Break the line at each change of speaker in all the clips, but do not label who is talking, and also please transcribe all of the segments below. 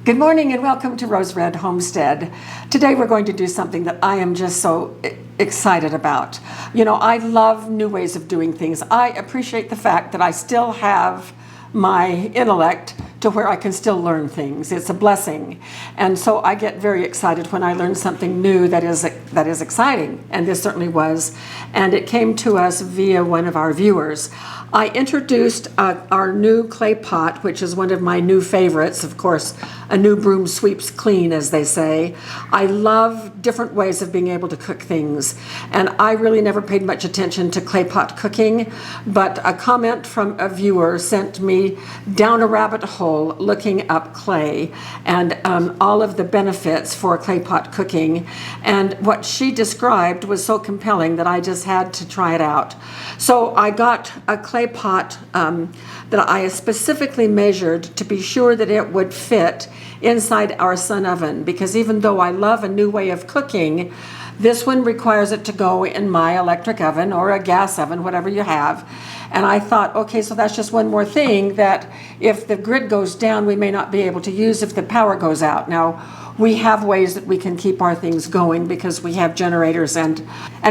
Good morning and welcome to Rose Red Homestead. Today we're going to do something that I am just so excited about. You know, I love new ways of doing things. I appreciate the fact that I still have my intellect to where I can still learn things. It's a blessing. And so I get very excited when I learn something new that is exciting. And this certainly was. And it came to us via one of our viewers. I introduced our new clay pot, which is one of my new favorites. Of course, a new broom sweeps clean, as they say. I love different ways of being able to cook things. And I really never paid much attention to clay pot cooking, but a comment from a viewer sent me down a rabbit hole looking up clay and all of the benefits for clay pot cooking. And what she described was so compelling that I just had to try it out. So I got a clay pot that I specifically measured to be sure that it would fit inside our sun oven, because even though I love a new way of cooking, this one requires it to go in my electric oven or a gas oven, whatever you have. And I thought, okay, so that's just one more thing that if the grid goes down, we may not be able to use if the power goes out. Now, we have ways that we can keep our things going because we have generators and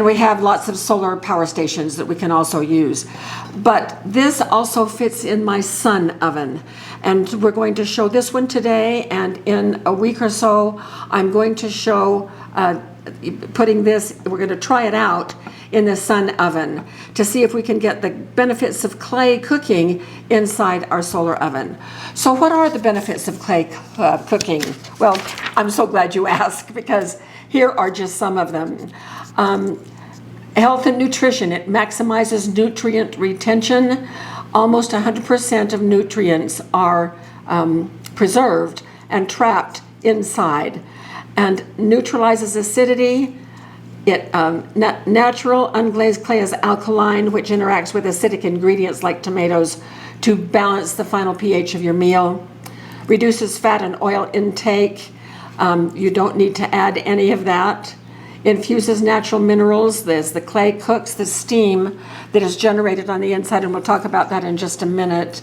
we have lots of solar power stations that we can also use. But this also fits in my sun oven. And we're going to show this one today, and in a week or so, I'm going to show putting this, we're going to try it out in the sun oven to see if we can get the benefits of clay cooking inside our solar oven. So what are the benefits of clay cooking? Well, I'm so glad you asked, because here are just some of them. Health and nutrition. It maximizes nutrient retention. Almost 100% of nutrients are preserved and trapped inside, and neutralizes acidity. It natural unglazed clay is alkaline, which interacts with acidic ingredients like tomatoes to balance the final pH of your meal. Reduces fat and oil intake. You don't need to add any of that. Infuses natural minerals. As the clay cooks, the steam that is generated on the inside, and we'll talk about that in just a minute,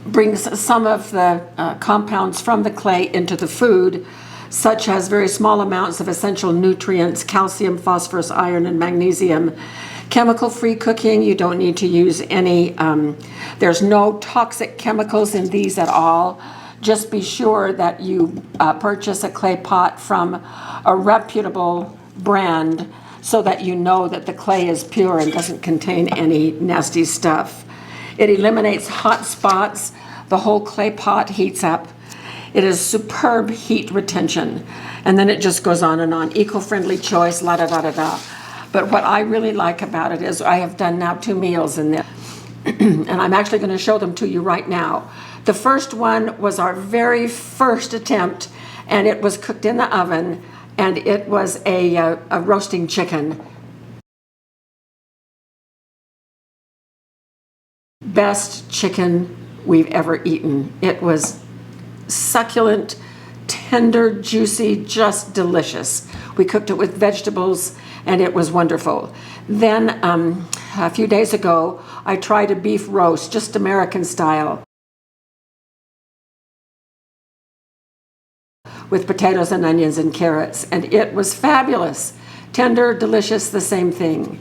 brings some of the compounds from the clay into the food, such as very small amounts of essential nutrients, calcium, phosphorus, iron, and magnesium. Chemical-free cooking, you don't need to use any, there's no toxic chemicals in these at all. Just be sure that you purchase a clay pot from a reputable brand so that you know that the clay is pure and doesn't contain any nasty stuff. It eliminates hot spots. The whole clay pot heats up. It is superb heat retention. And then it just goes on and on. Eco-friendly choice, la da da da da. But what I really like about it is I have done now 2 meals in this. And I'm actually going to show them to you right now. The first one was our very first attempt, and it was cooked in the oven, and it was a roasting chicken. Best chicken we've ever eaten. It was succulent, tender, juicy, just delicious. We cooked it with vegetables, and it was wonderful. Then a few days ago, I tried a beef roast, just American style, with potatoes and onions and carrots, and it was fabulous. Tender, delicious, the same thing.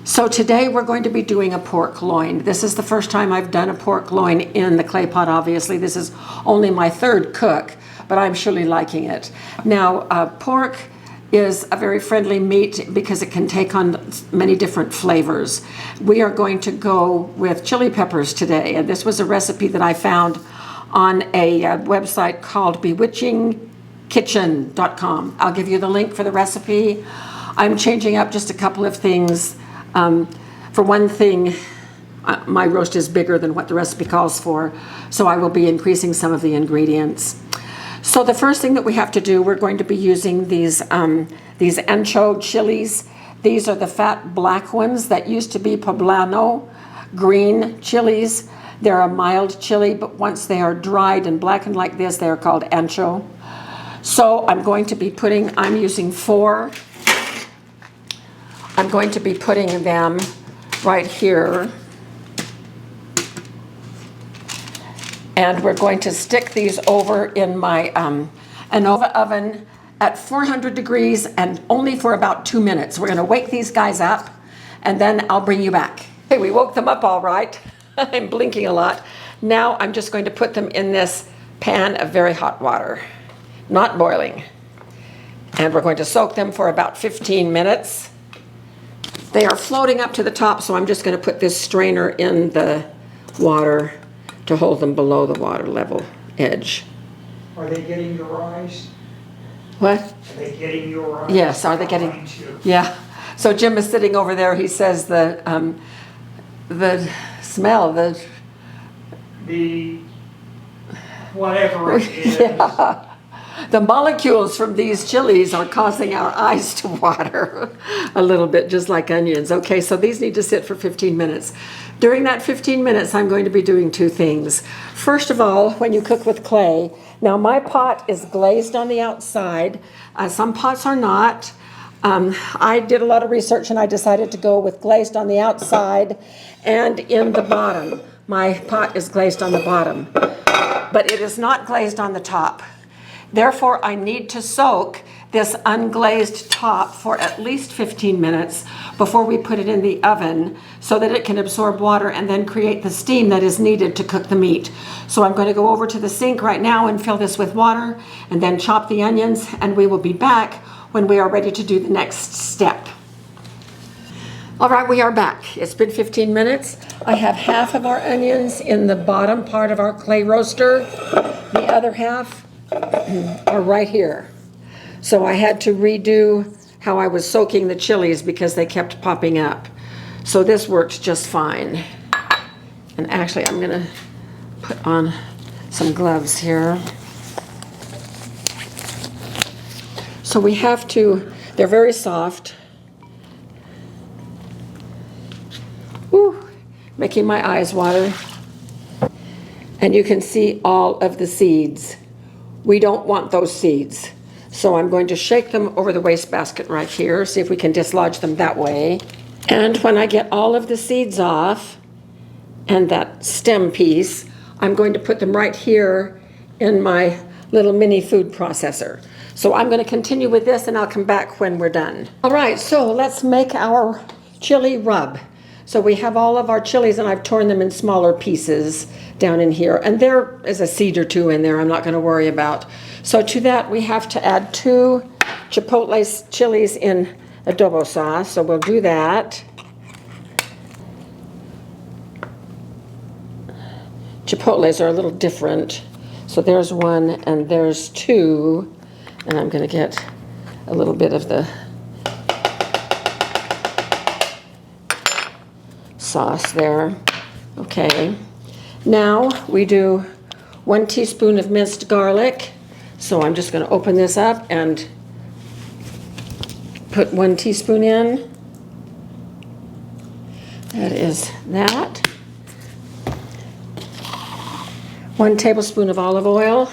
So today we're going to be doing a pork loin. This is the first time I've done a pork loin in the clay pot, obviously. This is only my 3rd cook, but I'm surely liking it. Now, pork is a very friendly meat because it can take on many different flavors. We are going to go with chili peppers today, and this was a recipe that I found on a website called bewitchingkitchen.com. I'll give you the link for the recipe. I'm changing up just a couple of things. For one thing, my roast is bigger than what the recipe calls for, so I will be increasing some of the ingredients. So the first thing that we have to do, we're going to be using these ancho chilies. These are the fat black ones that used to be poblano green chilies. They're a mild chili, but once they are dried and blackened like this, they are called ancho. So I'm using 4. I'm going to be putting them right here. And we're going to stick these over in my ANOVA oven at 400 degrees and only for about 2 minutes. We're going to wake these guys up and then I'll bring you back. Okay, we woke them up all right. I'm blinking a lot. Now I'm just going to put them in this pan of very hot water, not boiling. And we're going to soak them for about 15 minutes. They are floating up to the top, so I'm just going to put this strainer in the water to hold them below the water level edge.
Are they getting your eyes?
What?
Are they getting your eyes?
Yes, are they getting? Yeah. So Jim is sitting over there. He says the smell, the
whatever it is.
Yeah. The molecules from these chilies are causing our eyes to water a little bit, just like onions. Okay, so these need to sit for 15 minutes. During that 15 minutes, I'm going to be doing 2 things. First of all, when you cook with clay, now my pot is glazed on the outside. Some pots are not. I did a lot of research and I decided to go with glazed on the outside and in the bottom. My pot is glazed on the bottom, but it is not glazed on the top. Therefore, I need to soak this unglazed top for at least 15 minutes before we put it in the oven so that it can absorb water and then create the steam that is needed to cook the meat. So I'm going to go over to the sink right now and fill this with water and then chop the onions, and we will be back when we are ready to do the next step. All right, we are back. It's been 15 minutes. I have half of our onions in the bottom part of our clay roaster. The other half are right here. So I had to redo how I was soaking the chilies because they kept popping up. So this works just fine. And actually, I'm gonna put on some gloves here. So we have to, they're very soft. Woo, making my eyes water. And you can see all of the seeds. We don't want those seeds. So I'm going to shake them over the wastebasket right here, see if we can dislodge them that way. And when I get all of the seeds off and that stem piece, I'm going to put them right here in my little mini food processor. So I'm going to continue with this and I'll come back when we're done. All right, so let's make our chili rub. So we have all of our chilies and I've torn them in smaller pieces down in here. And there is a seed or 2 in there I'm not going to worry about. So to that we have to add 2 chipotle chilies in adobo sauce. So we'll do that. Chipotles are a little different. So there's 1 and there's 2. And I'm going to get a little bit of the sauce there. Okay. Now we do 1 teaspoon of minced garlic. So I'm just going to open this up and put 1 teaspoon in. That is that. 1 tablespoon of olive oil.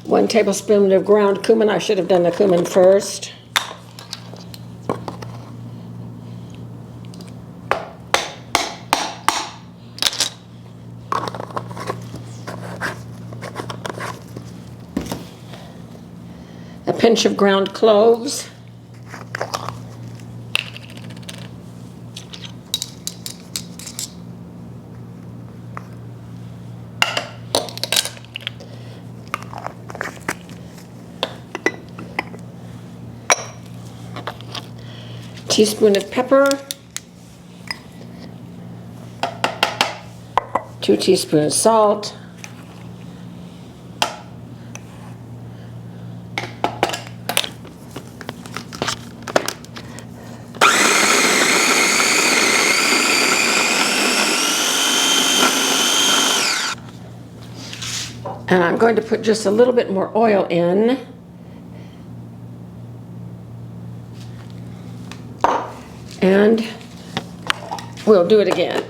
One tablespoon of ground cumin. I should have done the cumin first. A pinch of ground cloves. Teaspoon of pepper, 2 teaspoons salt, and I'm going to put just a little bit more oil in. And we'll do it again.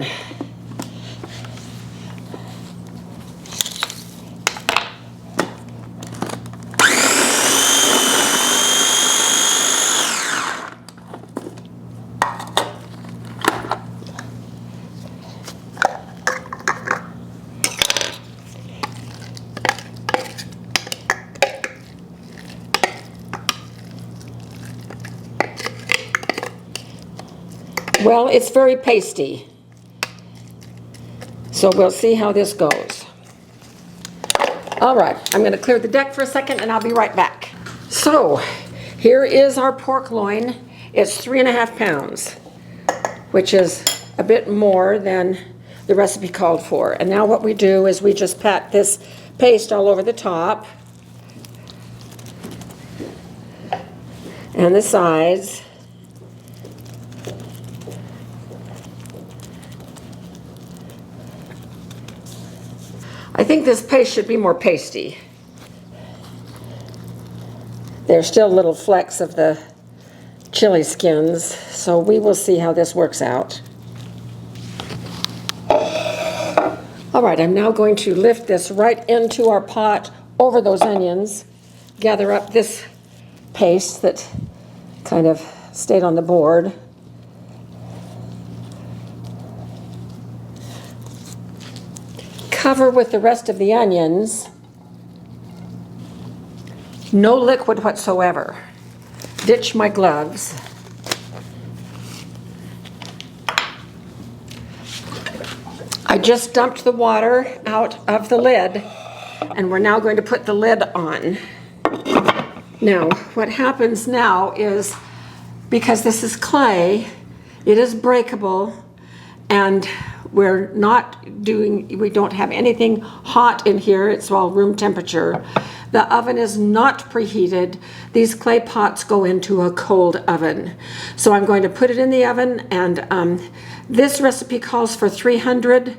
Well, it's very pasty. So we'll see how this goes. All right, I'm going to clear the deck for a second and I'll be right back. So here is our pork loin. It's 3.5 pounds, which is a bit more than the recipe called for. And now what we do is we just pat this paste all over the top and the sides. I think this paste should be more pasty. There's still little flecks of the chili skins, so we will see how this works out. All right, I'm now going to lift this right into our pot over those onions, gather up this paste that kind of stayed on the board. Cover with the rest of the onions. No liquid whatsoever. Ditch my gloves. I just dumped the water out of the lid, and we're now going to put the lid on. Now, what happens now is, because this is clay, it is breakable, and we don't have anything hot in here. It's all room temperature. The oven is not preheated. These clay pots go into a cold oven. So I'm going to put it in the oven, and this recipe calls for 300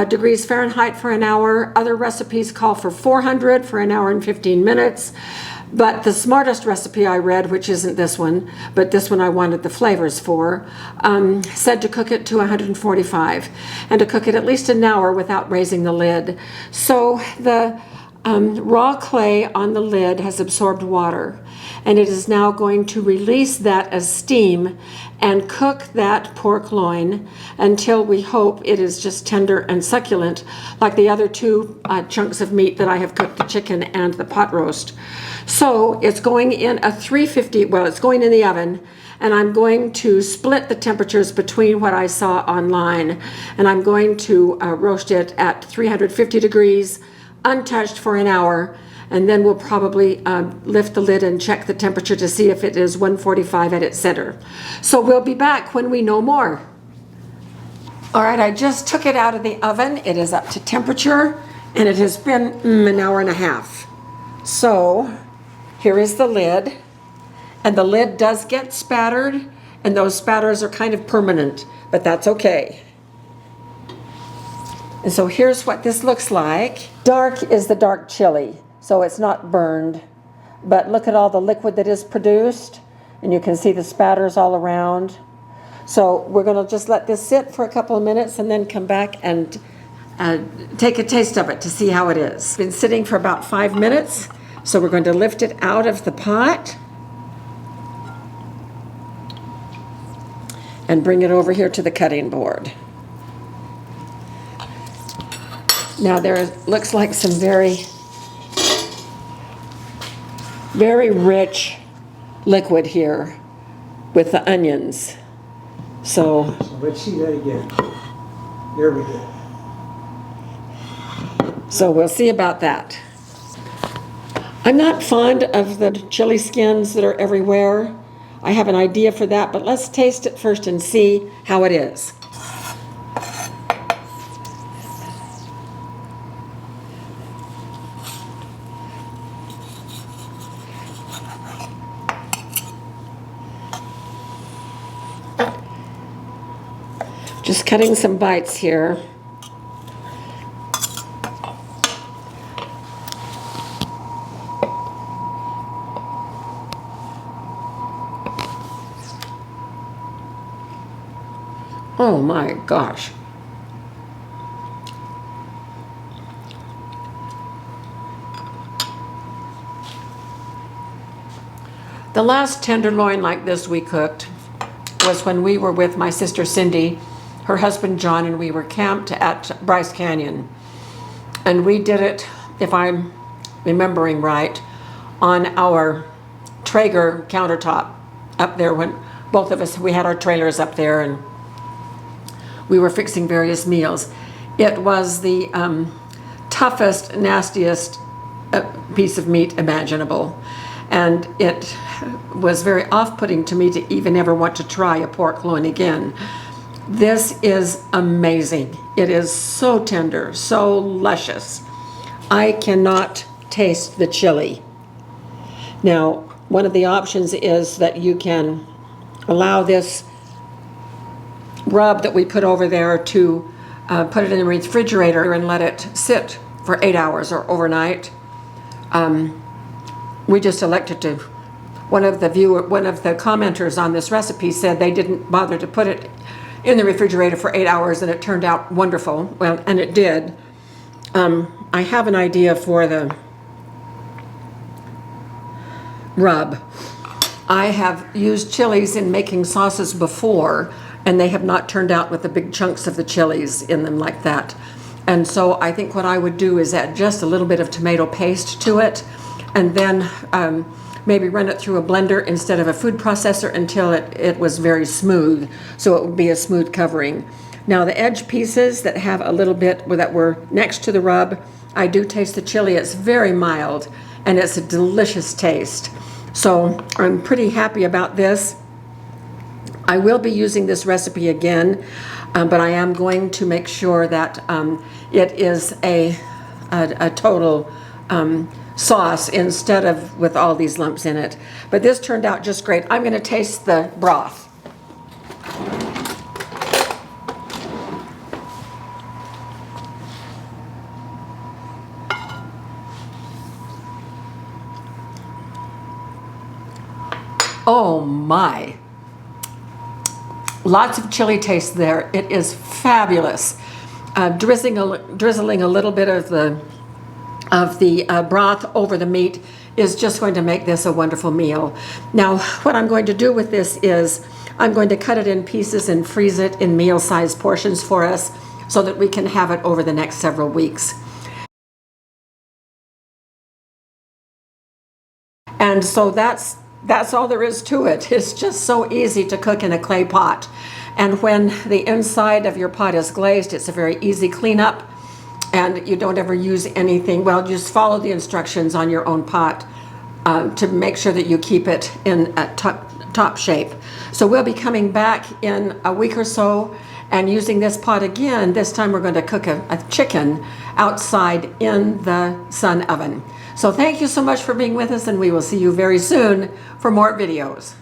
degrees Fahrenheit for an hour. Other recipes call for 400 for an hour and 15 minutes. But the smartest recipe I read, which isn't this one, but this one I wanted the flavors for, said to cook it to 145 and to cook it at least an hour without raising the lid. So the raw clay on the lid has absorbed water, and it is now going to release that as steam and cook that pork loin until we hope it is just tender and succulent, like the other two chunks of meat that I have cooked, the chicken and the pot roast. So it's going in a 350, well, it's going in the oven, and I'm going to split the temperatures between what I saw online, and I'm going to roast it at 350 degrees, untouched for an hour, and then we'll probably lift the lid and check the temperature to see if it is 145 at its center. So we'll be back when we know more. All right, I just took it out of the oven. It is up to temperature, and it has been an hour and a half. So here is the lid, and the lid does get spattered, and those spatters are kind of permanent, but that's okay. And so here's what this looks like. Dark is the dark chili, so it's not burned. But look at all the liquid that is produced, and you can see the spatters all around. So we're going to just let this sit for a couple of minutes and then come back and take a taste of it to see how it is. It's been sitting for about 5 minutes, so we're going to lift it out of the pot and bring it over here to the cutting board. Now there looks like some very, very rich liquid here with the onions. So
let's see that again. There we go.
So we'll see about that. I'm not fond of the chili skins that are everywhere. I have an idea for that, but let's taste it first and see how it is. Just cutting some bites here. Oh my gosh. The last tenderloin like this we cooked was when we were with my sister Cindy, her husband John, and we were camped at Bryce Canyon. And we did it, if I'm remembering right, on our Traeger countertop up there when both of us, we had our trailers up there and we were fixing various meals. It was the toughest, nastiest piece of meat imaginable. And it was very off-putting to me to even ever want to try a pork loin again. This is amazing. It is so tender, so luscious. I cannot taste the chili. Now, one of the options is that you can allow this rub that we put over there to put it in the refrigerator and let it sit for 8 hours or overnight. We just elected to. One of the commenters on this recipe said they didn't bother to put it in the refrigerator for 8 hours, and it turned out wonderful. Well, and it did. I have an idea for the rub. I have used chilies in making sauces before, and they have not turned out with the big chunks of the chilies in them like that. And so I think what I would do is add just a little bit of tomato paste to it, and then maybe run it through a blender instead of a food processor until it was very smooth, so it would be a smooth covering. Now the edge pieces that have a little bit that were next to the rub, I do taste the chili. It's very mild and it's a delicious taste. So I'm pretty happy about this. I will be using this recipe again, but I am going to make sure that it is a total sauce instead of with all these lumps in it. But this turned out just great. I'm going to taste the broth. Oh my. Lots of chili taste there. It is fabulous. Drizzling a little bit of the broth over the meat is just going to make this a wonderful meal. Now, what I'm going to do with this is I'm going to cut it in pieces and freeze it in meal-sized portions for us so that we can have it over the next several weeks. And so that's all there is to it. It's just so easy to cook in a clay pot. And when the inside of your pot is glazed, it's a very easy cleanup. And you don't ever use anything. Well, just follow the instructions on your own pot to make sure that you keep it in a top shape. So we'll be coming back in a week or so and using this pot again. This time we're going to cook a chicken outside in the sun oven. So thank you so much for being with us, and we will see you very soon for more videos.